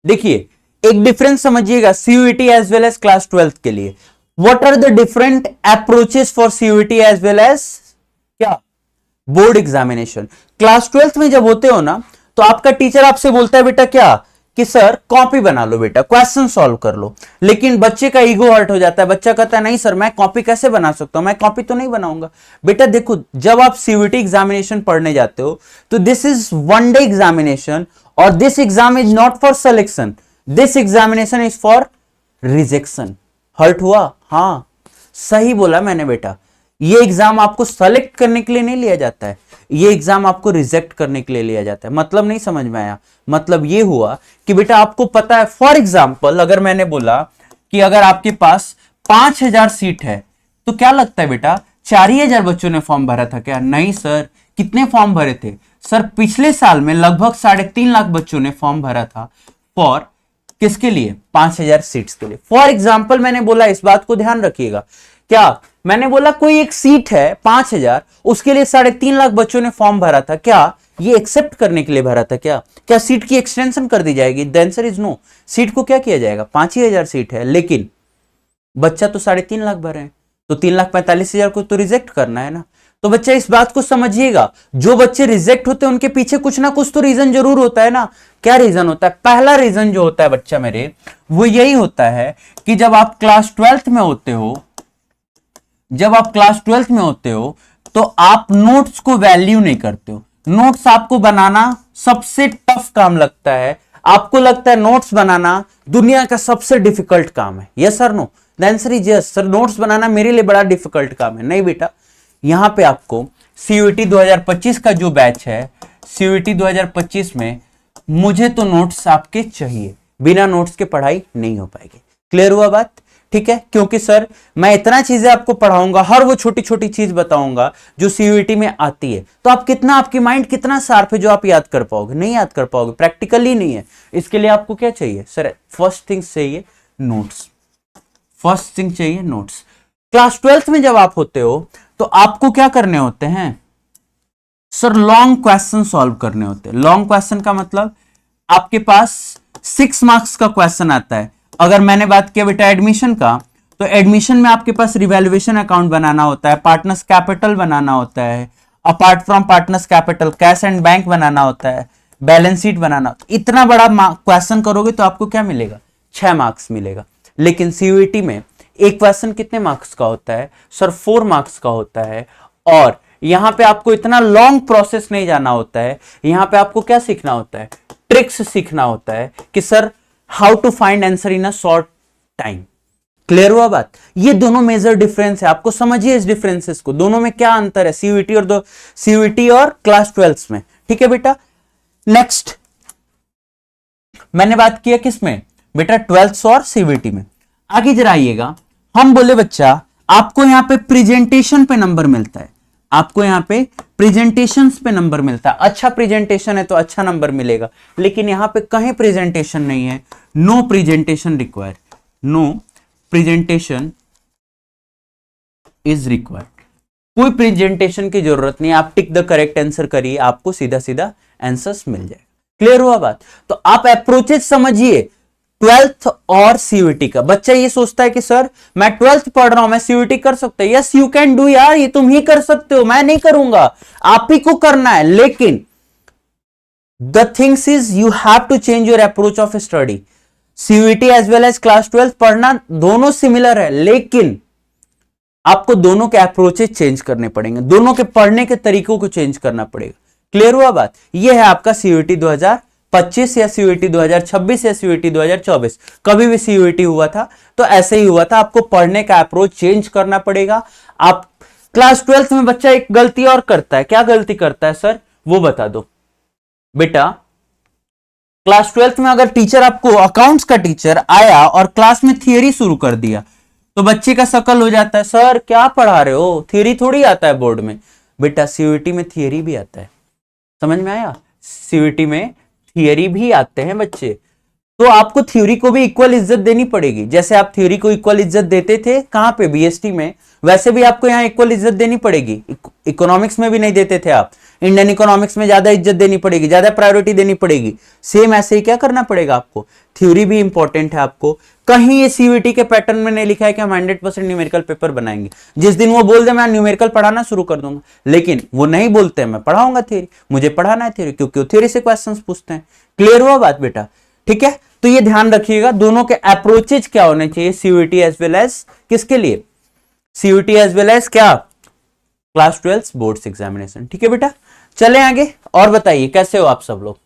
देखिए एक डिफरेंस समझिएगा CUET as well as class 12th के लिए। What are the different approaches for CUET as well as क्या बोर्ड एग्जामिनेशन। क्लास 12th में जब होते हो ना तो आपका टीचर आपसे बोलता है बेटा क्या कि सर कॉपी बना लो बेटा, क्वेश्चन सॉल्व कर लो। लेकिन बच्चे का ईगो हर्ट हो जाता है, बच्चा कहता है नहीं सर मैं कॉपी कैसे बना सकता हूं, मैं कॉपी तो नहीं बनाऊंगा। बेटा देखो जब आप सीयूईटी एग्जामिनेशन पढ़ने जाते हो तो this is one day examination और this exam is not for selection, this examination is for rejection. Hurt हुआ? हाँ सही बोला मैंने बेटा, ये एग्जाम आपको सेलेक्ट करने के लिए नहीं लिया जाता है, ये एग्जाम आपको रिजेक्ट करने के लिए लिया जाता है। मतलब नहीं समझ में आया? मतलब ये हुआ कि बेटा आपको पता है, फॉर एग्जाम्पल अगर मैंने बोला कि अगर आपके पास 5,000 सीट है तो क्या लगता है बेटा 4,000 बच्चों ने फॉर्म भरा था क्या? नहीं सर, कितने फॉर्म भरे थे सर? पिछले साल में लगभग 3.5 लाख बच्चों ने फॉर्म भरा था फॉर किसके लिए? 5,000 सीट्स के लिए। फॉर एग्जाम्पल मैंने बोला, इस बात को ध्यान रखिएगा, क्या मैंने बोला कोई एक सीट है 5,000, उसके लिए 3.5 लाख बच्चों ने फॉर्म भरा था, क्या ये एक्सेप्ट करने के लिए भरा था? क्या सीट की एक्सटेंशन कर दी जाएगी? The answer is no. Seat को क्या किया जाएगा? 5,000 सीट है, लेकिन बच्चा तो 3.5 लाख भरे हैं, तो 3,45,000 को तो रिजेक्ट करना है ना। तो बच्चा इस बात को समझिएगा, जो बच्चे रिजेक्ट होते हैं उनके पीछे कुछ ना कुछ तो रीजन जरूर होता है ना। क्या रीजन होता है? पहला रीजन जो होता है बच्चा मेरे, वो यही होता है कि जब आप क्लास 12th में होते हो, जब आप क्लास 12th में होते हो तो आप नोट्स को वैल्यू नहीं करते हो। नोट्स आपको बनाना सबसे टफ काम लगता है, आपको लगता है नोट्स बनाना दुनिया का सबसे डिफिकल्ट काम है। Yes sir no? The answer is yes sir, notes बनाना मेरे लिए बड़ा डिफिकल्ट काम है। नहीं बेटा, यहां पे आपको सीयूईटी 2025 का जो बैच है, सीयूईटी 2025 में मुझे तो नोट्स आपके चाहिए, बिना नोट्स के पढ़ाई नहीं हो पाएगी। क्लियर हुआ बात? ठीक है, क्योंकि सर मैं इतना चीजें आपको पढ़ाऊंगा, हर वो छोटी छोटी चीज बताऊंगा जो सीयूईटी में आती है, तो आप कितना, आपकी माइंड कितना शार्प है जो आप याद कर पाओगे? नहीं याद कर पाओगे, प्रैक्टिकली नहीं है। इसके लिए आपको क्या चाहिए सर? फर्स्ट थिंग चाहिए नोट्स, फर्स्ट थिंग चाहिए नोट्स। क्लास 12th में जब आप होते हो तो आपको क्या करने होते हैं सर? लॉन्ग क्वेश्चन सॉल्व करने होते हैं। लॉन्ग क्वेश्चन का मतलब आपके पास 6 मार्क्स का क्वेश्चन आता है। अगर मैंने बात किया बेटा एडमिशन का, तो एडमिशन में आपके पास रिवैल्यूएशन अकाउंट बनाना होता है, पार्टनर्स कैपिटल बनाना होता है, apart from partners capital cash and bank बनाना होता है, बैलेंस शीट बनाना होता है। इतना बड़ा क्वेश्चन करोगे तो आपको क्या मिलेगा? 6 मार्क्स मिलेगा। लेकिन सीयूईटी में एक क्वेश्चन कितने मार्क्स का होता है सर? 4 मार्क्स का होता है। और यहां पे आपको इतना लॉन्ग प्रोसेस नहीं जाना होता है, यहां पे आपको क्या सीखना होता है? ट्रिक्स सीखना होता है कि sir how to find answer in a short time. Clear हुआ बात? ये दोनों मेजर डिफरेंस है, आपको समझिए इस डिफरेंसेस को, दोनों में क्या अंतर है सीयूईटी और सीयूईटी और क्लास 12th में। ठीक है बेटा, नेक्स्ट मैंने बात किया किसमें बेटा? 12th और सीयूईटी में। आगे जरा आइएगा, हम बोले बच्चा आपको यहां पे प्रेजेंटेशन पे नंबर मिलता है, आपको यहां पे प्रेजेंटेशंस पे नंबर मिलता है। अच्छा प्रेजेंटेशन है तो अच्छा नंबर मिलेगा, लेकिन यहां पे कहीं प्रेजेंटेशन नहीं है, no presentation required, no presentation is required. कोई प्रेजेंटेशन की जरूरत नहीं, आप टिक द करेक्ट आंसर करिए, आपको सीधा सीधा आंसर्स मिल जाएगा। क्लियर हुआ बात? तो आप अप्रोचेस समझिए 12th और सीयूईटी का। बच्चा ये सोचता है कि सर मैं 12th पढ़ रहा हूं, मैं सीयूईटी कर सकता हूं। यस यू कैन डू यार, ये तुम ही कर सकते हो, मैं नहीं करूंगा, आप ही को करना है। लेकिन the things is you have to change your approach of study. CUET as well as class 12th पढ़ना दोनों सिमिलर है, लेकिन आपको दोनों के अप्रोचेस चेंज करने पड़ेंगे, दोनों के पढ़ने के तरीकों को चेंज करना पड़ेगा। क्लियर हुआ बात? यह है आपका सीयूईटी 2025 या सीयूईटी 2026 या सीयूईटी 2024। कभी भी सीयूईटी हुआ था तो ऐसे ही हुआ था, आपको पढ़ने का अप्रोच चेंज करना पड़ेगा। आप क्लास 12th में बच्चा एक गलती और करता है, क्या गलती करता है सर वो बता दो बेटा। क्लास 12th में अगर टीचर आपको, अकाउंट्स का टीचर आया और क्लास में थियरी शुरू कर दिया तो बच्चे का शकल हो जाता है, सर क्या पढ़ा रहे हो, थियरी थोड़ी आता है बोर्ड में। बेटा सीयूईटी में थियरी भी आता है, समझ में आया? सीयूईटी में थियरी भी आते हैं बच्चे। तो आपको थ्योरी को भी इक्वल इज्जत देनी पड़ेगी। जैसे आप थ्योरी को इक्वल इज्जत देते थे कहां पे, बीएसटी में, वैसे भी आपको यहां इक्वल इज्जत देनी पड़ेगी। इकोनॉमिक्स में भी नहीं देते थे आप, इंडियन इकोनॉमिक्स में ज्यादा इज्जत देनी पड़ेगी, ज्यादा प्रायोरिटी देनी पड़ेगी। सेम ऐसे ही क्या करना पड़ेगा आपको, थ्योरी भी इंपॉर्टेंट है आपको। कहीं ये सीयूईटी के पैटर्न में नहीं लिखा है कि हम 100% न्यूमेरिकल पेपर बनाएंगे। जिस दिन वो बोल दे मैं न्यूमेरिकल पढ़ाना शुरू कर दूंगा, लेकिन वो नहीं बोलते मैं पढ़ाऊंगा थ्योरी, मुझे पढ़ाना है थ्योरी, क्योंकि वो थ्योरी से क्वेश्चंस पूछते हैं। क्लियर हुआ बात बेटा? ठीक है, तो ये ध्यान रखिएगा दोनों के अप्रोचेज क्या होने चाहिए सीयूईटी एज वेल एज किसके लिए, सीयूईटी एज वेल एज क्या, क्लास 12 बोर्ड्स एग्जामिनेशन। ठीक है बेटा, चले आगे और बताइए कैसे हो आप सब लोग।